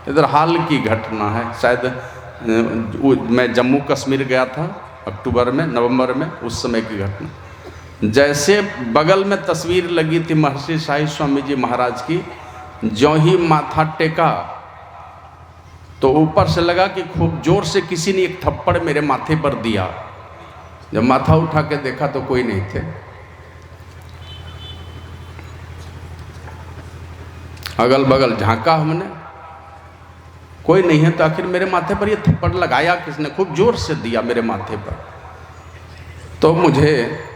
इधर हाल की घटना है, शायद मैं जम्मू कश्मीर गया था अक्टूबर में, नवंबर में, उस समय की घटना। जैसे बगल में तस्वीर लगी थी महर्षि शाही स्वामी जी महाराज की, ज्यों ही माथा टेका तो ऊपर से लगा कि खूब जोर से किसी ने एक थप्पड़ मेरे माथे पर दिया। जब माथा उठा के देखा तो कोई नहीं थे। अगल बगल झांका हमने, कोई नहीं है, तो आखिर मेरे माथे पर ये थप्पड़ लगाया किसने? खूब जोर से दिया मेरे माथे पर। तो मुझे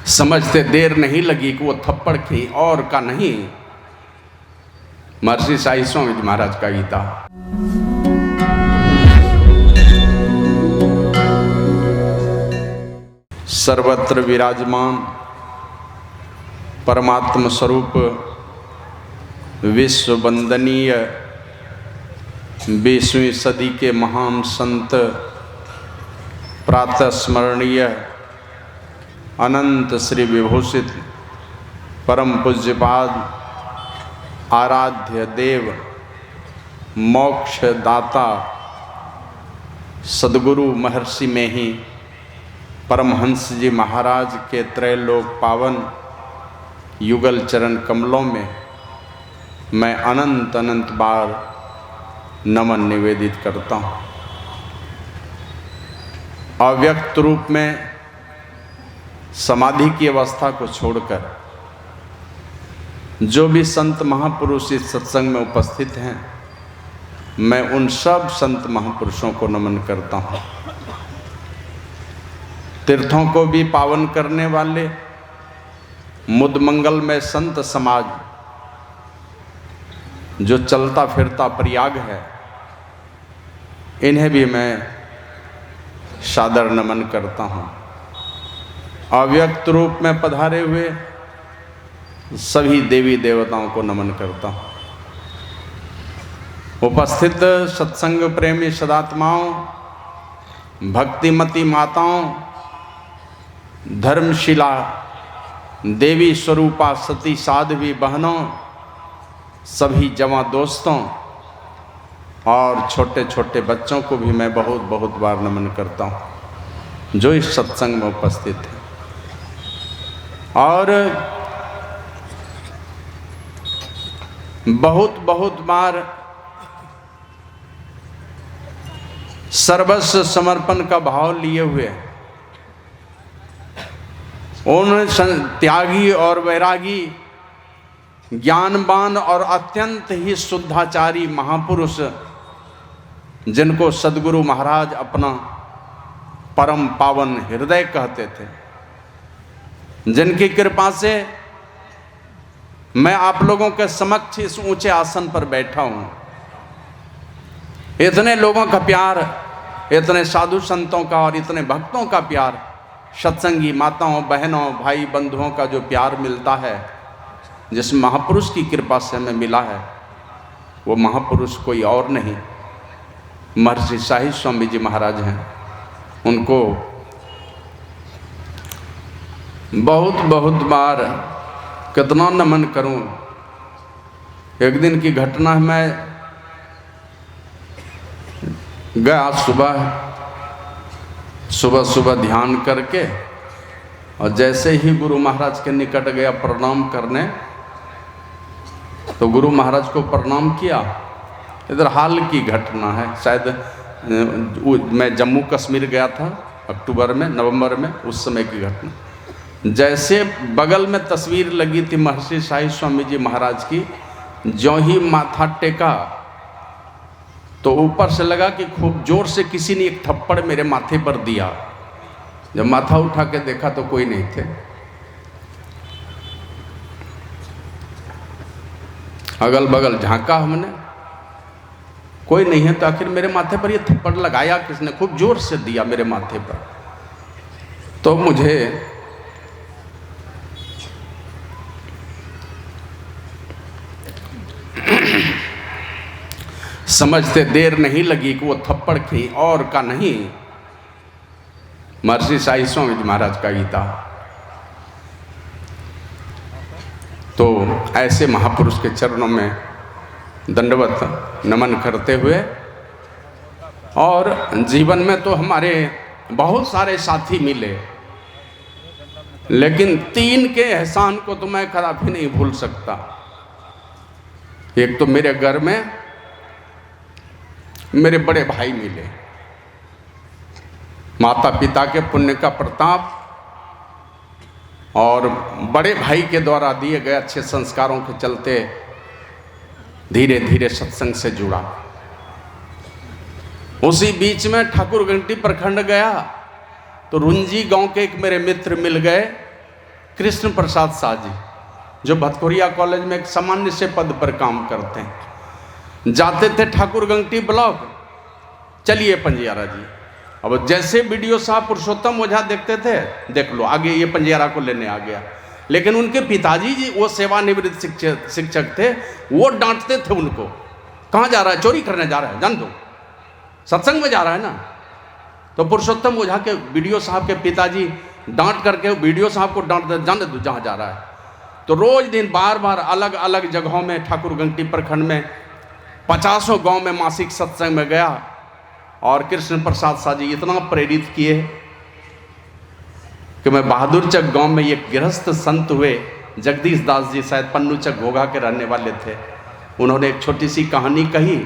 समझते देर नहीं लगी कि वो थप्पड़ कहीं और का नहीं, महर्षि शाही स्वामी जी महाराज का ही था। सर्वत्र विराजमान परमात्म स्वरूप विश्व वंदनीय 20वीं सदी के महान संत, प्रातः स्मरणीय अनंत श्री विभूषित परम पूज्यपाद आराध्य देव मोक्ष दाता सद्गुरु महर्षि में ही परमहंस जी महाराज के त्रैलोक पावन युगल चरण कमलों में मैं अनंत अनंत बार नमन निवेदित करता हूँ। अव्यक्त रूप में समाधि की अवस्था को छोड़कर जो भी संत महापुरुष इस सत्संग में उपस्थित हैं, मैं उन सब संत महापुरुषों को नमन करता हूँ। तीर्थों को भी पावन करने वाले मुद मंगल में संत समाज जो चलता फिरता प्रयाग है, इन्हें भी मैं सादर नमन करता हूँ। अव्यक्त रूप में पधारे हुए सभी देवी देवताओं को नमन करता हूँ। उपस्थित सत्संग प्रेमी सदात्माओं, भक्तिमती माताओं, धर्मशिला देवी स्वरूपा सती साध्वी बहनों, सभी जवां दोस्तों और छोटे छोटे बच्चों को भी मैं बहुत बहुत बार नमन करता हूँ जो इस सत्संग में उपस्थित हैं। और बहुत बहुत बार सर्वस्व समर्पण का भाव लिए हुए उन त्यागी और वैरागी, ज्ञानवान और अत्यंत ही शुद्धाचारी महापुरुष जिनको सद्गुरु महाराज अपना परम पावन हृदय कहते थे, जिनकी कृपा से मैं आप लोगों के समक्ष इस ऊंचे आसन पर बैठा हूं। इतने लोगों का प्यार, इतने साधु संतों का और इतने भक्तों का प्यार, सत्संगी माताओं बहनों भाई बंधुओं का जो प्यार मिलता है, जिस महापुरुष की कृपा से हमें मिला है, वो महापुरुष कोई और नहीं, महर्षि शाही स्वामी जी महाराज हैं। उनको बहुत बहुत बार कितना नमन करूं। एक दिन की घटना है, मैं गया सुबह ध्यान करके, और जैसे ही गुरु महाराज के निकट गया प्रणाम करने, तो गुरु महाराज को प्रणाम किया। इधर हाल की घटना है, शायद मैं जम्मू कश्मीर गया था अक्टूबर में, नवंबर में, उस समय की घटना। जैसे बगल में तस्वीर लगी थी महर्षि शाही स्वामी जी महाराज की, ज्यों ही माथा टेका तो ऊपर से लगा कि खूब जोर से किसी ने एक थप्पड़ मेरे माथे पर दिया। जब माथा उठा के देखा तो कोई नहीं थे। अगल बगल झांका हमने, कोई नहीं है, तो आखिर मेरे माथे पर ये थप्पड़ लगाया किसने? खूब जोर से दिया मेरे माथे पर। तो मुझे समझते देर नहीं लगी कि वो थप्पड़ कहीं और का नहीं, महर्षि शाही स्वामी जी महाराज का ही था। तो ऐसे महापुरुष के चरणों में दंडवत नमन करते हुए, और जीवन में तो हमारे बहुत सारे साथी मिले, लेकिन 3 के एहसान को तो मैं कदापि नहीं भूल सकता। एक तो मेरे घर में मेरे बड़े भाई मिले, माता पिता के पुण्य का प्रताप और बड़े भाई के द्वारा दिए गए अच्छे संस्कारों के चलते धीरे धीरे सत्संग से जुड़ा। उसी बीच में ठाकुर घंटी प्रखंड गया तो रुंजी गांव के एक मेरे मित्र मिल गए, कृष्ण प्रसाद शाह जी, जो भतखोरिया कॉलेज में एक सामान्य से पद पर काम करते हैं। जाते थे ठाकुर घंटी ब्लॉक, चलिए पंजियारा जी। अब जैसे बीडीओ साहब पुरुषोत्तम ओझा देखते थे, देख लो आगे ये पंजियारा को लेने आ गया। लेकिन उनके पिताजी जी वो सेवानिवृत्त शिक्षक थे, वो डांटते थे उनको, कहाँ जा रहा है, चोरी करने जा रहा है, जान दो, सत्संग में जा रहा है ना। तो पुरुषोत्तम ओझा के बीडीओ साहब के पिताजी डांट करके बीडीओ साहब को डांट दे, जाने दो जहाँ जा रहा है। तो रोज दिन बार बार अलग अलग जगहों में ठाकुर घंटी प्रखंड में 50 गांव में मासिक सत्संग में गया। और कृष्ण प्रसाद शाह जी इतना प्रेरित किए कि मैं बहादुरचक गांव में एक गृहस्थ संत हुए, जगदीश दास जी, शायद पन्नूचक घोघा के रहने वाले थे। उन्होंने एक छोटी सी कहानी कही,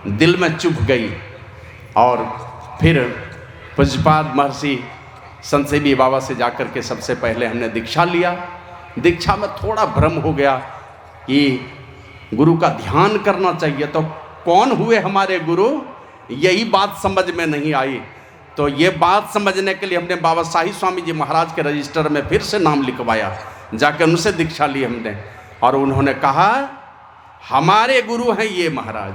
दिल में चुभ गई। और फिर पूज्यपाद महर्षि संतसेवी बाबा से जाकर के सबसे पहले हमने दीक्षा लिया। दीक्षा में थोड़ा भ्रम हो गया कि गुरु का ध्यान करना चाहिए, तो कौन हुए हमारे गुरु, यही बात समझ में नहीं आई। तो ये बात समझने के लिए हमने बाबा शाही स्वामी जी महाराज के रजिस्टर में फिर से नाम लिखवाया, जाकर उनसे दीक्षा ली हमने। और उन्होंने कहा हमारे गुरु हैं ये महाराज,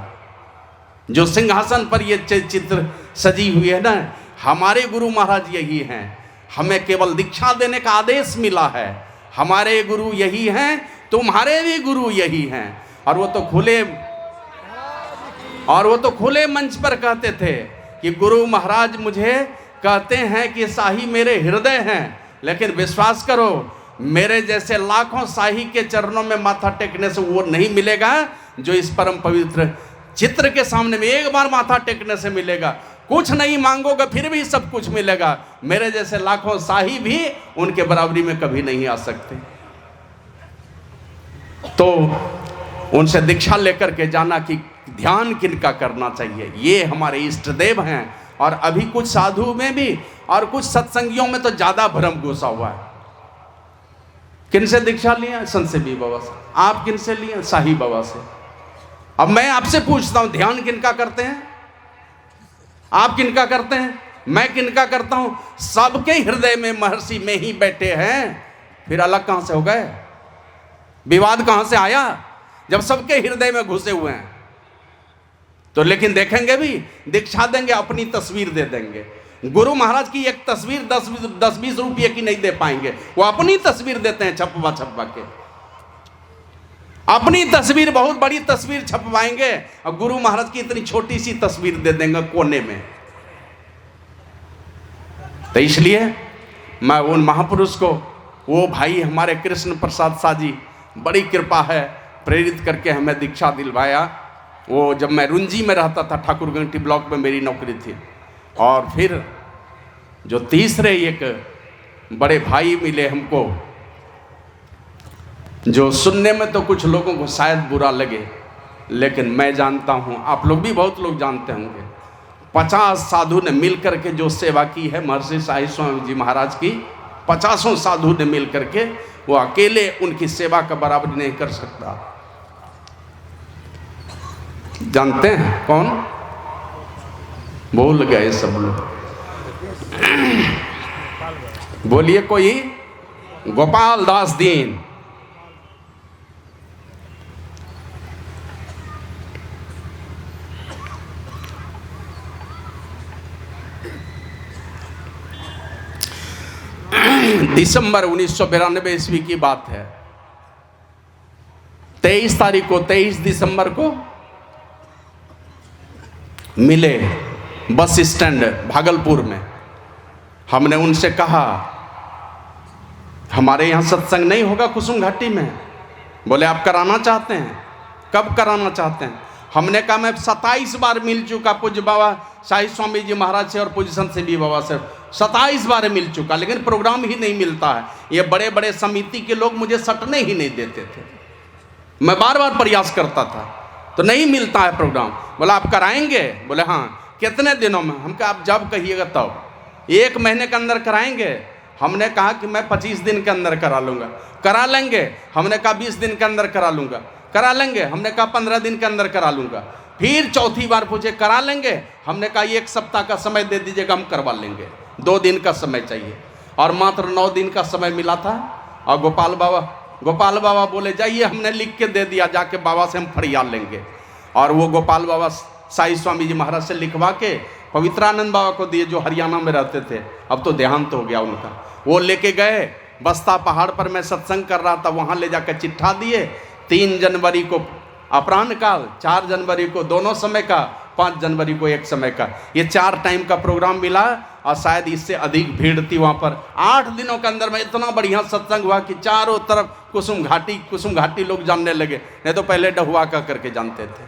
जो सिंहासन पर ये चित्र सजी हुई है ना, हमारे गुरु महाराज यही हैं। हमें केवल दीक्षा देने का आदेश मिला है, हमारे गुरु यही हैं, तुम्हारे भी गुरु यही हैं। और वो तो खुले मंच पर कहते थे कि गुरु महाराज मुझे कहते हैं कि शाही मेरे हृदय हैं, लेकिन विश्वास करो मेरे जैसे लाखों शाही के चरणों में माथा टेकने से वो नहीं मिलेगा जो इस परम पवित्र चित्र के सामने में एक बार माथा टेकने से मिलेगा। कुछ नहीं मांगोगे फिर भी सब कुछ मिलेगा। मेरे जैसे लाखों शाही भी उनके बराबरी में कभी नहीं आ सकते। तो उनसे दीक्षा लेकर के जाना कि ध्यान किनका करना चाहिए, ये हमारे इष्ट देव हैं। और अभी कुछ साधु में भी और कुछ सत्संगियों में तो ज्यादा भ्रम घुसा हुआ है। किनसे दीक्षा लिया? संतसेवी बाबा से। आप किनसे लिए? शाही बाबा से। अब मैं आपसे पूछता हूं, ध्यान किनका करते हैं? आप किनका करते हैं? मैं किनका करता हूं? सबके हृदय में महर्षि में ही बैठे हैं, फिर अलग कहां से हो गए? विवाद कहां से आया जब सबके हृदय में घुसे हुए हैं? तो लेकिन देखेंगे भी, दीक्षा देंगे अपनी तस्वीर दे देंगे। गुरु महाराज की एक तस्वीर 10-20 रुपये की नहीं दे पाएंगे, वो अपनी तस्वीर देते हैं छपवा के। अपनी तस्वीर, बहुत बड़ी तस्वीर छपवाएंगे और गुरु महाराज की इतनी छोटी सी तस्वीर दे देंगे कोने में। तो इसलिए मैं उन महापुरुष को, वो भाई हमारे कृष्ण प्रसाद शाह जी, बड़ी कृपा है, प्रेरित करके हमें दीक्षा दिलवाया। वो जब मैं रुंजी में रहता था, ठाकुर घंटी ब्लॉक में मेरी नौकरी थी। और फिर जो तीसरे एक बड़े भाई मिले हमको, जो सुनने में तो कुछ लोगों को शायद बुरा लगे, लेकिन मैं जानता हूँ, आप लोग भी बहुत लोग जानते होंगे, 50 साधु ने मिलकर के जो सेवा की है महर्षि शाही स्वामी जी महाराज की, 50 साधु ने मिलकर के, वो अकेले उनकी सेवा का बराबरी नहीं कर सकता। जानते हैं कौन? भूल गए सब लोग। बोलिए कोई? गोपाल दास दीन। दिसंबर 1992 ईस्वी की बात है। 23 दिसंबर को मिले बस स्टैंड भागलपुर में। हमने उनसे कहा हमारे यहाँ सत्संग नहीं होगा कुसुम घाटी में, बोले आप कराना चाहते हैं? कब कराना चाहते हैं? हमने कहा मैं 27 बार मिल चुका पूज्य बाबा शाही स्वामी जी महाराज से और पूज्य संत से भी बाबा से 27 बार मिल चुका, लेकिन प्रोग्राम ही नहीं मिलता है। ये बड़े बड़े समिति के लोग मुझे सटने ही नहीं देते थे। मैं बार बार प्रयास करता था तो नहीं मिलता है प्रोग्राम। बोला आप कराएंगे? बोले हाँ। कितने दिनों में? हम कहा आप जब कहिएगा तब। 1 महीने के अंदर कराएंगे? हमने कहा कि मैं 25 दिन के अंदर करा लूँगा। करा लेंगे? हमने कहा 20 दिन के अंदर करा लूँगा। करा लेंगे? हमने कहा 15 दिन के अंदर करा लूँगा। फिर चौथी बार पूछे करा लेंगे? हमने कहा 1 सप्ताह का समय दे दीजिएगा, हम करवा लेंगे। 2 दिन का समय चाहिए और मात्र 9 दिन का समय मिला था। और गोपाल बाबा बोले जाइए, हमने लिख के दे दिया, जाके बाबा से हम फरियाद लेंगे। और वो गोपाल बाबा शाही स्वामी जी महाराज से लिखवा के पवित्रानंद बाबा को दिए, जो हरियाणा में रहते थे, अब तो देहांत हो गया उनका। वो लेके गए बस्ता पहाड़ पर, मैं सत्संग कर रहा था, वहाँ ले जाकर चिट्ठा दिए। 3 जनवरी को अपराह्न काल, 4 जनवरी को दोनों समय का, 5 जनवरी को एक समय का, ये 4 टाइम का प्रोग्राम मिला। और शायद इससे अधिक भीड़ थी वहाँ पर। 8 दिनों के अंदर में इतना बढ़िया सत्संग हुआ कि चारों तरफ कुसुम घाटी लोग जानने लगे, नहीं तो पहले डहुआ का करके जानते थे।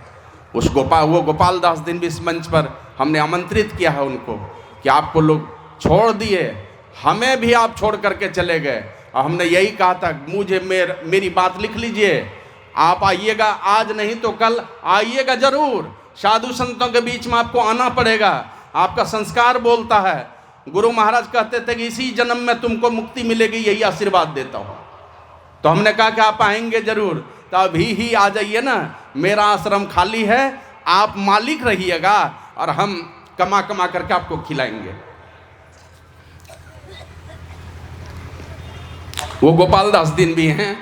वो गोपाल दास दिन भी इस मंच पर हमने आमंत्रित किया है उनको कि आपको लोग छोड़ दिए, हमें भी आप छोड़ करके चले गए। और हमने यही कहा था, मेरी बात लिख लीजिए, आप आइएगा, आज नहीं तो कल आइएगा जरूर। साधु संतों के बीच में आपको आना पड़ेगा, आपका संस्कार बोलता है। गुरु महाराज कहते थे कि इसी जन्म में तुमको मुक्ति मिलेगी, यही आशीर्वाद देता हूँ। तो हमने कहा कि आप आएंगे जरूर, तो अभी ही आ जाइए ना, मेरा आश्रम खाली है, आप मालिक रहिएगा और हम कमा करके आपको खिलाएंगे। वो गोपाल दास दिन भी हैं।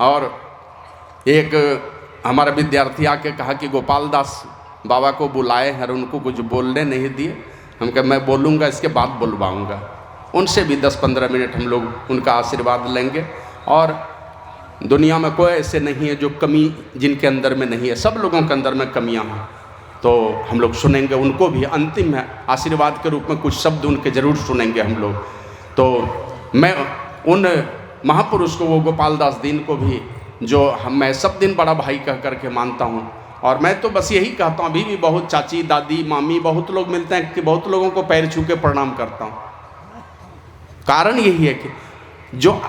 और एक हमारा विद्यार्थी आके कहा कि गोपाल दास बाबा को बुलाए हैं और उनको कुछ बोलने नहीं दिए। हम कहा मैं बोलूँगा, इसके बाद बुलवाऊँगा। उनसे भी 10-15 मिनट हम लोग उनका आशीर्वाद लेंगे। और दुनिया में कोई ऐसे नहीं है जो कमी जिनके अंदर में नहीं है, सब लोगों के अंदर में कमियां हैं। तो हम लोग सुनेंगे उनको भी, अंतिम है आशीर्वाद के रूप में कुछ शब्द उनके ज़रूर सुनेंगे हम लोग। तो मैं उन महापुरुष को, वो गोपाल दास दीन को भी, जो मैं सब दिन बड़ा भाई कह करके मानता हूँ। और मैं तो बस यही कहता हूँ, अभी भी बहुत चाची, दादी, मामी, बहुत लोग मिलते हैं कि बहुत लोगों को पैर छू के प्रणाम करता हूँ। कारण यही है कि जो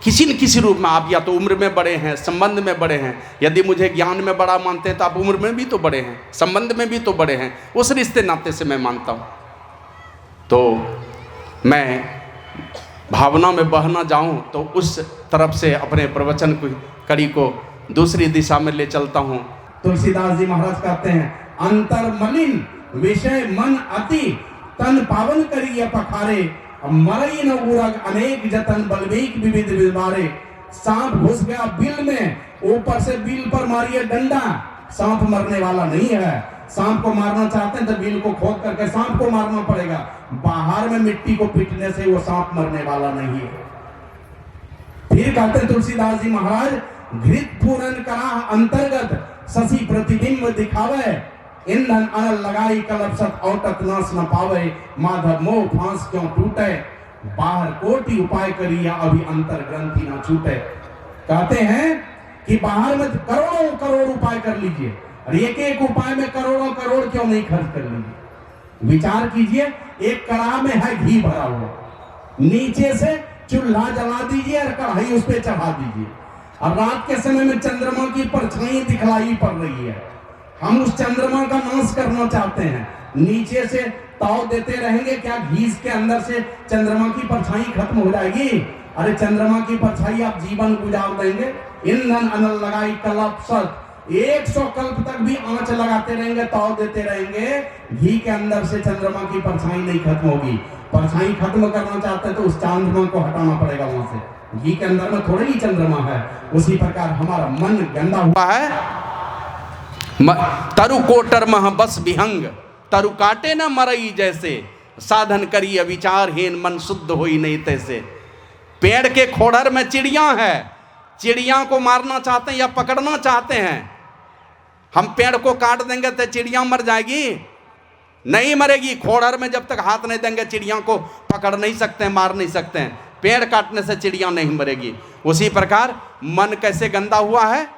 किसी न किसी रूप में आप या तो उम्र में बड़े हैं, संबंध में बड़े हैं। यदि मुझे ज्ञान में बड़ा मानते हैं तो आप उम्र में भी तो बड़े हैं, संबंध में भी तो बड़े हैं। उस रिश्ते नाते से मैं मानता हूँ। तो मैं भावना में बहना जाऊँ तो उस तरफ से अपने प्रवचन की कड़ी को दूसरी दिशा में ले चलता हूँ। तुलसीदास जी महाराज कहते हैं, अंतर मलिन विषय मन अति, तन पावन करिए पखारे, मरई न उरग अनेक जतन बलवेक विविध विवारे। सांप घुस गया बिल में, ऊपर से बिल पर मारिए डंडा, सांप मरने वाला नहीं है। सांप को मारना चाहते हैं तो बिल को खोद करके सांप को मारना पड़ेगा, बाहर में मिट्टी को पीटने से वो सांप मरने वाला नहीं है। फिर कहते हैं तुलसीदास जी महाराज, घृत पूरन करा अंतर्गत, शशि प्रतिबिंब दिखावे, ईंधन अनल लगाई कलपसत औटत नाश न पावे, माधव मोह फांस क्यों टूटे, बाहर कोटि उपाय करिए अभी अंतर ग्रंथि न छूटे। कहते हैं कि बाहर में करोड़ों करोड़ उपाय कर लीजिए, और एक एक उपाय में करोड़ों करोड़ क्यों नहीं खर्च कर लीजिए। विचार कीजिए, एक कड़ाह में है घी भरा हुआ, नीचे से चूल्हा जला दीजिए और कढ़ाई उस पर चढ़ा दीजिए, और रात के समय में चंद्रमा की परछाई दिखलाई पड़ रही है। हम उस चंद्रमा का नाश करना चाहते हैं, नीचे से ताव देते रहेंगे, क्या घी के अंदर से चंद्रमा की परछाई खत्म हो जाएगी? अरे चंद्रमा की परछाई आप जीवन गुजार देंगे। ईंधन अनल लगाई कलपसत, 100 कल्प तक भी आंच लगाते रहेंगे, ताव देते रहेंगे, घी के अंदर से चंद्रमा की परछाई नहीं खत्म होगी। परछाई खत्म करना चाहते हैं तो उस चंद्रमा को हटाना पड़ेगा वहां से। घी के अंदर में थोड़ी ही चंद्रमा है। उसी प्रकार हमारा मन गंदा हुआ है। तरु कोटर मह बस विहंग, तरु काटे न मरई जैसे, साधन करिए विचारहीन मन शुद्ध होई नहीं तैसे। पेड़ के खोड़र में चिड़िया है, चिड़िया को मारना चाहते हैं या पकड़ना चाहते हैं। हम पेड़ को काट देंगे तो चिड़िया मर जाएगी? नहीं मरेगी। खोड़र में जब तक हाथ नहीं देंगे चिड़िया को पकड़ नहीं सकते हैं, मार नहीं सकते हैं। पेड़ काटने से चिड़िया नहीं मरेगी। उसी प्रकार मन कैसे गंदा हुआ है,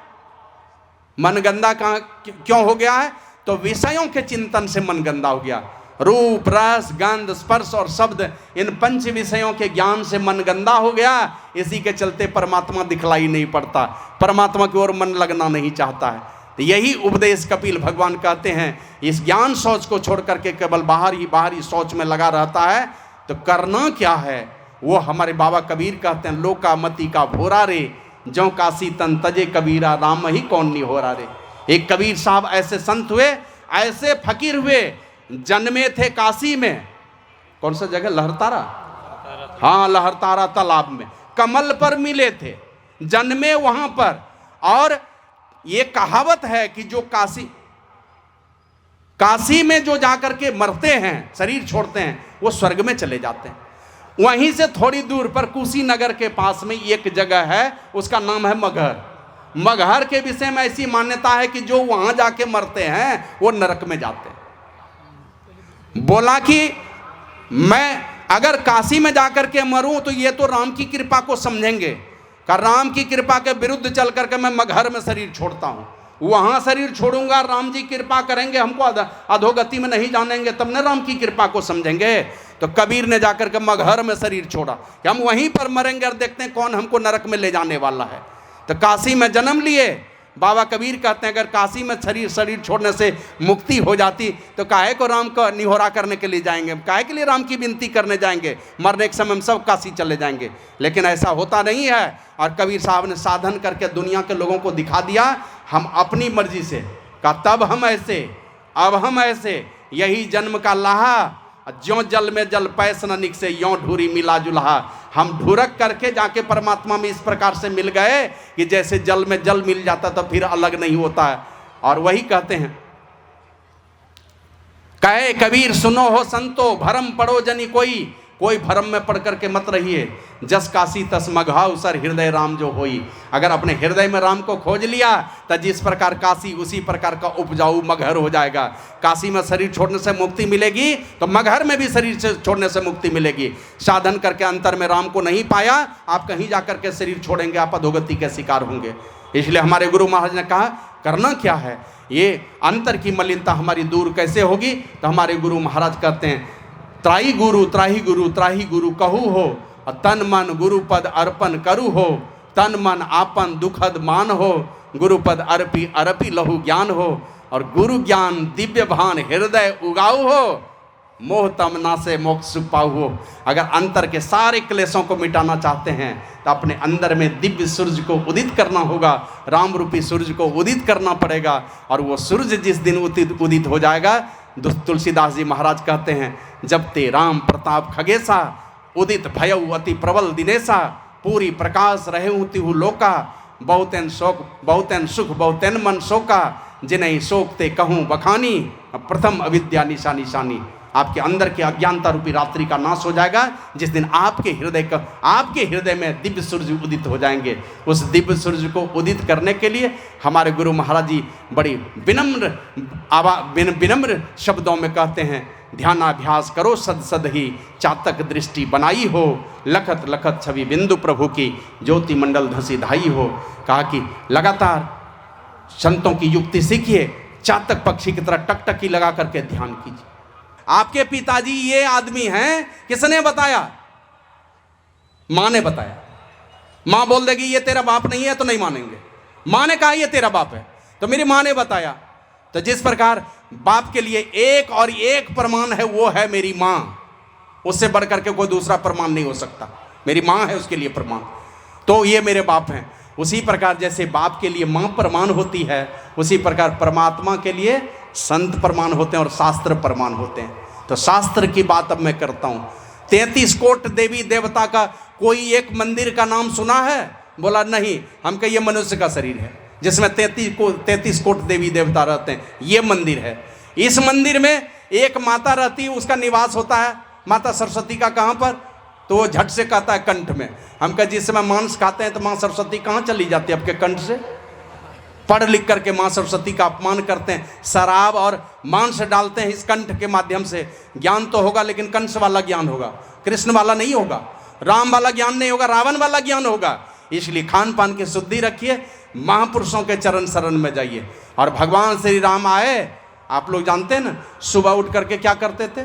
मन गंदा क्यों हो गया है? तो विषयों के चिंतन से मन गंदा हो गया। रूप, रस, गंध, स्पर्श और शब्द, इन पंच विषयों के ज्ञान से मन गंदा हो गया। इसी के चलते परमात्मा दिखलाई नहीं पड़ता, परमात्मा की ओर मन लगना नहीं चाहता है। तो यही उपदेश कपिल भगवान कहते हैं, इस ज्ञान सोच को छोड़ करके केवल बाहरी सोच में लगा रहता है तो करना क्या है? वो हमारे बाबा कबीर कहते हैं, लोका मति का भोरा रे, जो काशी तन तजे कबीरा, राम ही कौन नहीं हो रहा रे। एक कबीर साहब ऐसे संत हुए, ऐसे फकीर हुए, जन्मे थे काशी में, कौन सा जगह, लहरतारा, हाँ लहरतारा तालाब में, कमल पर मिले थे, जन्मे वहां पर। और ये कहावत है कि जो काशी में जो जाकर के मरते हैं, शरीर छोड़ते हैं, वो स्वर्ग में चले जाते हैं। वहीं से थोड़ी दूर पर कुशीनगर के पास में एक जगह है, उसका नाम है मगहर। मगहर के विषय में ऐसी मान्यता है कि जो वहां जाके मरते हैं वो नरक में जाते हैं। बोला कि मैं अगर काशी में जाकर के मरूं तो ये तो राम की कृपा को समझेंगे, का राम की कृपा के विरुद्ध चल करके मैं मगहर में शरीर छोड़ता हूं, वहां शरीर छोड़ूंगा, राम जी कृपा करेंगे, हमको अधोगति में नहीं जानेंगे, तब न राम की कृपा को समझेंगे। तो कबीर ने जाकर के मगहर में शरीर छोड़ा कि हम वहीं पर मरेंगे और देखते हैं कौन हमको नरक में ले जाने वाला है। तो काशी में जन्म लिए। बाबा कबीर कहते हैं अगर काशी में शरीर छोड़ने से मुक्ति हो जाती तो काहे को राम का निहोरा करने के लिए जाएंगे, काहे के लिए राम की विनती करने जाएंगे, मरने के समय हम सब काशी चले जाएंगे। लेकिन ऐसा होता नहीं है। और कबीर साहब ने साधन करके दुनिया के लोगों को दिखा दिया, हम अपनी मर्जी से का तब हम ऐसे, अब हम ऐसे, यही जन्म का लाहा, ज्यों जल में जल पैस न निकसे, यों ढूरी मिला जुल्हा। हम ढूरक करके जाके परमात्मा में इस प्रकार से मिल गए कि जैसे जल में जल मिल जाता तो फिर अलग नहीं होता है। और वही कहते हैं, कहे कबीर सुनो हो संतो, भरम पड़ो जनी कोई भरम में पढ़ करके मत रहिए, जस काशी तस मघाउ सर हृदय राम जो होई। अगर अपने हृदय में राम को खोज लिया तो जिस प्रकार काशी उसी प्रकार का उपजाऊ मगहर हो जाएगा। काशी में शरीर छोड़ने से मुक्ति मिलेगी तो मगहर में भी शरीर से छोड़ने से मुक्ति मिलेगी। साधन करके अंतर में राम को नहीं पाया, आप कहीं जाकर के शरीर छोड़ेंगे, आप अधोगति के शिकार होंगे। इसलिए हमारे गुरु महाराज ने कहा करना क्या है, ये अंतर की मलिनता हमारी दूर कैसे होगी। तो हमारे गुरु महाराज कहते हैं, त्राही गुरु त्राही गुरु कहू हो, तन मन गुरुपद अर्पण करू हो, तन मन आपन दुखद मान हो, गुरुपद अर्पी लहु ज्ञान हो, और गुरु ज्ञान दिव्य भान हृदय उगाऊ हो, मोह तम नासे मोक्ष सुख पाऊ हो। अगर अंतर के सारे क्लेशों को मिटाना चाहते हैं तो अपने अंदर में दिव्य सूरज को उदित करना होगा, राम रूपी सूरज को उदित करना पड़ेगा। और वो सूरज जिस दिन उदित हो जाएगा, तुलसीदास जी महाराज कहते हैं, जब ते राम प्रताप खगेसा, उदित भयउ अति प्रबल दिनेसा, पूरी प्रकाश रहे तिहु लोका, बहुतैन शोक बहुतैन सुख बहुतैन मन शोका, जिन्हें शोक ते कहूँ बखानी, प्रथम अविद्या निशानी। आपके अंदर के अज्ञानता रूपी रात्रि का नाश हो जाएगा जिस दिन आपके हृदय में दिव्य सूरज उदित हो जाएंगे। उस दिव्य सूरज को उदित करने के लिए हमारे गुरु महाराज जी बड़ी विनम्र शब्दों में कहते हैं, ध्यानाभ्यास करो सद ही, चातक दृष्टि बनाई हो, लखत लखत छवि बिंदु प्रभु की, ज्योति मंडल धसी धाई हो। कहा कि लगातार संतों की युक्ति सीखिए, चातक पक्षी की तरह टकटकी लगा करके ध्यान कीजिए। आपके पिताजी ये आदमी हैं, किसने बताया? माँ ने बताया। माँ बोल देगी ये तेरा बाप नहीं है तो नहीं मानेंगे। माँ ने कहा ये तेरा बाप है तो मेरी माँ ने बताया। तो जिस प्रकार बाप के लिए एक और एक प्रमाण है वो है मेरी माँ, उससे बढ़कर के कोई दूसरा प्रमाण नहीं हो सकता। मेरी माँ है उसके लिए प्रमाण, तो ये मेरे बाप हैं। उसी प्रकार जैसे बाप के लिए माँ प्रमाण होती है, उसी प्रकार परमात्मा के लिए संत प्रमाण होते हैं और शास्त्र प्रमाण होते हैं। तो शास्त्र की बात अब मैं करता हूँ। 33 कोट देवी देवता का कोई एक मंदिर का नाम सुना है? बोला नहीं। हम कहे ये मनुष्य का शरीर है जिसमें 33 कोट देवी देवता रहते हैं, ये मंदिर है। इस मंदिर में एक माता रहती है, उसका निवास होता है माता सरस्वती का। कहाँ पर? तो वो झट से कहता है कंठ में। हम कहे जिस समय मांस खाते हैं तो माँ सरस्वती कहाँ चली जाती है? आपके कंठ से। पढ़ लिख करके माँ सरस्वती का अपमान करते हैं, शराब और मांस डालते हैं इस कंठ के माध्यम से। ज्ञान तो होगा लेकिन कंस वाला ज्ञान होगा, कृष्ण वाला नहीं होगा। राम वाला ज्ञान नहीं होगा, रावण वाला ज्ञान होगा। इसलिए खान पान की शुद्धि रखिए, महापुरुषों के चरण शरण में जाइए। और भगवान श्री राम आए, आप लोग जानते हैं ना, सुबह उठ करके क्या करते थे,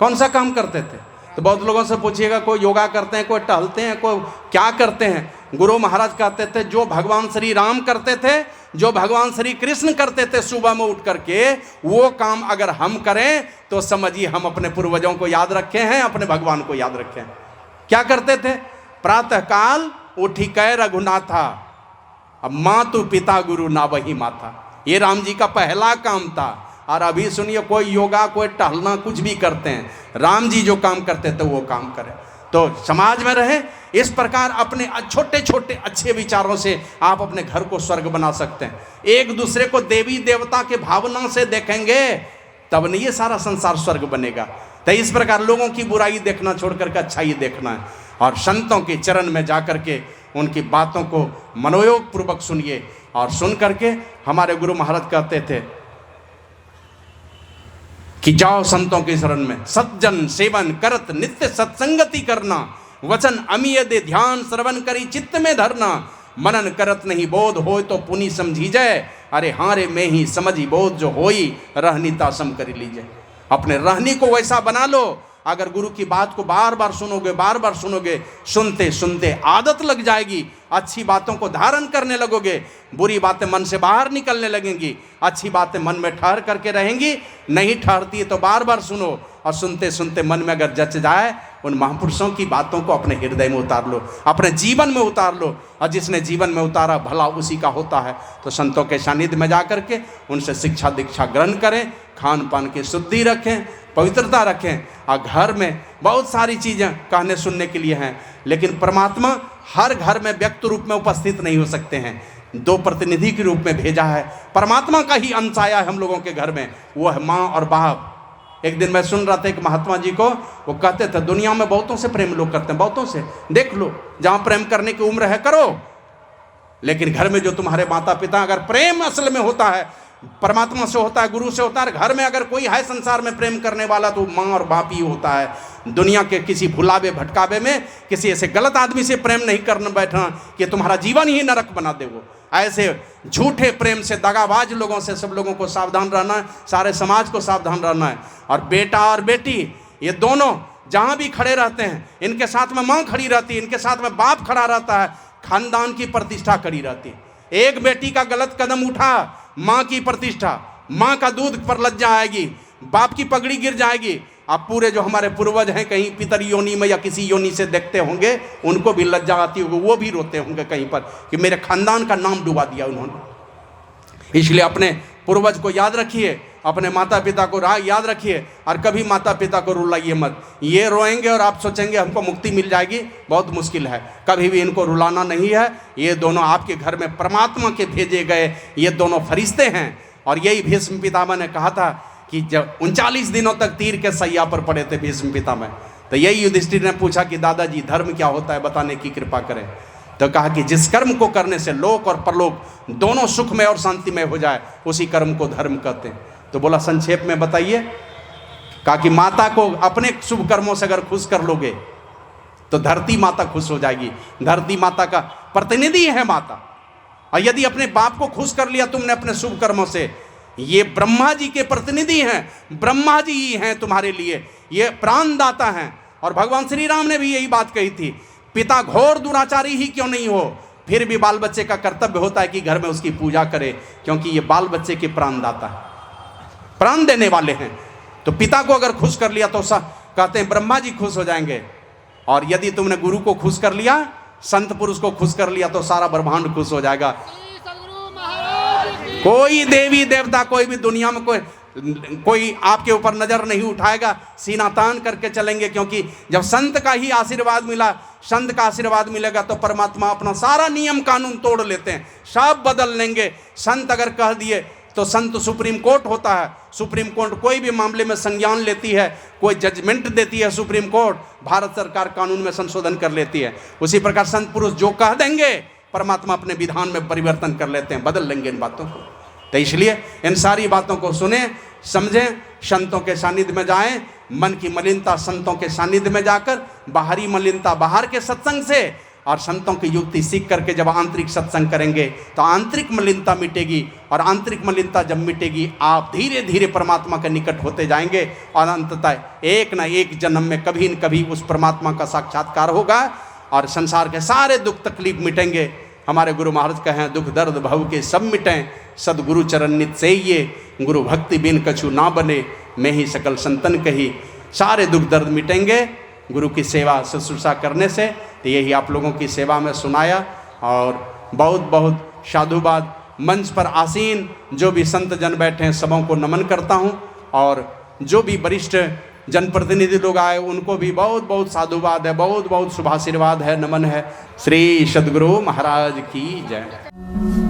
कौन सा काम करते थे? तो बहुत लोगों से पूछिएगा, कोई योगा करते हैं, कोई टहलते हैं, कोई क्या करते हैं। गुरु महाराज कहते थे जो भगवान श्री राम करते थे, जो भगवान श्री कृष्ण करते थे सुबह में उठ करके, वो काम अगर हम करें तो समझिए हम अपने पूर्वजों को याद रखे हैं, अपने भगवान को याद रखे हैं। क्या करते थे? प्रातः काल उठी कै रघुनाथा, अब मातु पिता गुरु ना वही माथा, ये राम जी का पहला काम था। और अभी सुनिए, कोई योगा, कोई टहलना, कुछ भी करते हैं, राम जी जो काम करते थे वो काम करें तो समाज में रहे। इस प्रकार अपने छोटे छोटे अच्छे विचारों से आप अपने घर को स्वर्ग बना सकते हैं। एक दूसरे को देवी देवता के भावना से देखेंगे तब नहीं ये सारा संसार स्वर्ग बनेगा। तो इस प्रकार लोगों की बुराई देखना छोड़ करके अच्छाई देखना है, और संतों के चरण में जा करके उनकी बातों को मनोयोग पूर्वक सुनिए। और सुन करके हमारे गुरु महाराज कहते थे कि जाओ संतों के शरण में, सज्जन सेवन करत नित्य सत्संगति करना, वचन अमीय दे ध्यान श्रवण करी चित्त में धरना, मनन करत नहीं बोध होय तो पुनि समझी जाए, अरे हारे में ही समझी बोध जो होई रहनीता सम करी लीजिए। अपने रहनी को वैसा बना लो, अगर गुरु की बात को बार बार सुनोगे, बार बार सुनोगे, सुनते सुनते आदत लग जाएगी, अच्छी बातों को धारण करने लगोगे, बुरी बातें मन से बाहर निकलने लगेंगी, अच्छी बातें मन में ठहर करके रहेंगी। नहीं ठहरती है तो बार बार सुनो, और सुनते सुनते मन में अगर जच जाए, उन महापुरुषों की बातों को अपने हृदय में उतार लो, अपने जीवन में उतार लो। और जिसने जीवन में उतारा भला उसी का होता है। तो संतों के सानिध्य में जा करके उनसे शिक्षा दीक्षा ग्रहण करें, खान पान की शुद्धि रखें, पवित्रता रखें। और घर में बहुत सारी चीज़ें कहने सुनने के लिए हैं, लेकिन परमात्मा हर घर में व्यक्त रूप में उपस्थित नहीं हो सकते हैं, दो प्रतिनिधि के रूप में भेजा है। परमात्मा का ही अंश आया है हम लोगों के घर में, वो है माँ और बाप। एक दिन मैं सुन रहा था एक महात्मा जी को, वो कहते थे दुनिया में बहुतों से प्रेम लोग करते हैं, बहुतों से, देख लो जहाँ प्रेम करने की उम्र है करो, लेकिन घर में जो तुम्हारे माता पिता, अगर प्रेम असल में होता है परमात्मा से होता है, गुरु से होता है, घर में अगर कोई है संसार में प्रेम करने वाला तो माँ और बाप ही होता है। दुनिया के किसी भुलावे भटकावे में किसी ऐसे गलत आदमी से प्रेम नहीं करने बैठना कि तुम्हारा जीवन ही नरक बना दे। वो ऐसे झूठे प्रेम से, दगाबाज लोगों से सब लोगों को सावधान रहना है, सारे समाज को सावधान रहना है। और बेटा और बेटी ये दोनों जहाँ भी खड़े रहते हैं, इनके साथ में माँ खड़ी रहती है, इनके साथ में बाप खड़ा रहता है, खानदान की प्रतिष्ठा खड़ी रहती है। एक बेटी का गलत कदम उठा, माँ की प्रतिष्ठा, माँ का दूध पर लज्जा आएगी, बाप की पगड़ी गिर जाएगी। अब पूरे जो हमारे पूर्वज हैं कहीं पितर योनि में या किसी योनि से देखते होंगे, उनको भी लज्जा आती होगी, वो भी रोते होंगे कहीं पर कि मेरे खानदान का नाम डुबा दिया उन्होंने। इसलिए अपने पूर्वज को याद रखिए, अपने माता पिता को याद रखिए, और कभी माता पिता को रुलाइए मत। ये रोएंगे और आप सोचेंगे हमको मुक्ति मिल जाएगी, बहुत मुश्किल है। कभी भी इनको रुलाना नहीं है। ये दोनों आपके घर में परमात्मा के भेजे गए ये दोनों फरिश्ते हैं। और यही भीष्म पितामह ने कहा था कि जब 39 दिनों तक तीर के सैया पर पड़े थे भीष्म पितामह, तो यही युधिष्ठिर ने पूछा कि दादाजी धर्म क्या होता है, बताने की कृपा करें। तो कहा कि जिस कर्म को करने से लोक और परलोक दोनों सुखमय और शांतिमय हो जाए, उसी कर्म को धर्म कहते हैं। तो बोला संक्षेप में बताइए। कहा कि माता को अपने शुभ कर्मों से अगर खुश कर लोगे तो धरती माता खुश हो जाएगी। धरती माता का प्रतिनिधि है माता। और यदि अपने बाप को खुश कर लिया तुमने अपने शुभ कर्मों से, ये ब्रह्मा जी के प्रतिनिधि हैं, ब्रह्मा जी ही हैं तुम्हारे लिए, ये प्राणदाता हैं। और भगवान श्री राम ने भी यही बात कही थी, पिता घोर दुराचारी ही क्यों नहीं हो, फिर भी बाल बच्चे का कर्तव्य होता है कि घर में उसकी पूजा करे, क्योंकि ये बाल बच्चे के प्राणदाता है, प्राण देने वाले हैं। तो पिता को अगर खुश कर लिया तो कहते हैं ब्रह्मा जी खुश हो जाएंगे। और यदि तुमने गुरु को खुश कर लिया, संत पुरुष को खुश कर लिया, तो सारा ब्रह्मांड खुश हो जाएगा। कोई देवी देवता, कोई भी दुनिया में कोई आपके ऊपर नजर नहीं उठाएगा, सीना तान करके चलेंगे। क्योंकि जब संत का ही आशीर्वाद मिला, संत का आशीर्वाद मिलेगा तो परमात्मा अपना सारा नियम कानून तोड़ लेते हैं, सब बदल लेंगे। संत अगर कह दिए तो संत सुप्रीम कोर्ट होता है, सुप्रीम कोर्ट कोई भी मामले में संज्ञान लेती है, कोई जजमेंट देती है सुप्रीम कोर्ट, भारत सरकार कानून में संशोधन कर लेती है। उसी प्रकार संत पुरुष जो कह देंगे परमात्मा अपने विधान में परिवर्तन कर लेते हैं, बदल लेंगे इन बातों को। तो इसलिए इन सारी बातों को सुने, समझें, संतों के सानिध्य में जाएं। मन की मलिनता संतों के सानिध्य में जाकर, बाहरी मलिनता बाहर के सत्संग से, और संतों की युक्ति सीख करके जब आंतरिक सत्संग करेंगे तो आंतरिक मलिनता मिटेगी, और आंतरिक मलिनता जब मिटेगी आप धीरे धीरे परमात्मा के निकट होते जाएंगे, और अंततः एक न एक जन्म में कभी न कभी उस परमात्मा का साक्षात्कार होगा और संसार के सारे दुख तकलीफ मिटेंगे। हमारे गुरु महाराज कहें, दुख दर्द भव के सब मिटें, सदगुरु चरण नित से ये, गुरु भक्ति बिन कछु ना बने, मैं ही सकल संतन कही। सारे दुख दर्द मिटेंगे गुरु की सेवा शुश्रूषा करने से। तो यही आप लोगों की सेवा में सुनाया, और बहुत बहुत साधुवाद। मंच पर आसीन जो भी संत जन बैठे हैं सबों को नमन करता हूँ, और जो भी वरिष्ठ जनप्रतिनिधि लोग आए उनको भी बहुत बहुत साधुवाद है, बहुत बहुत शुभाशीर्वाद है, नमन है। श्री सद्गुरु महाराज की जय।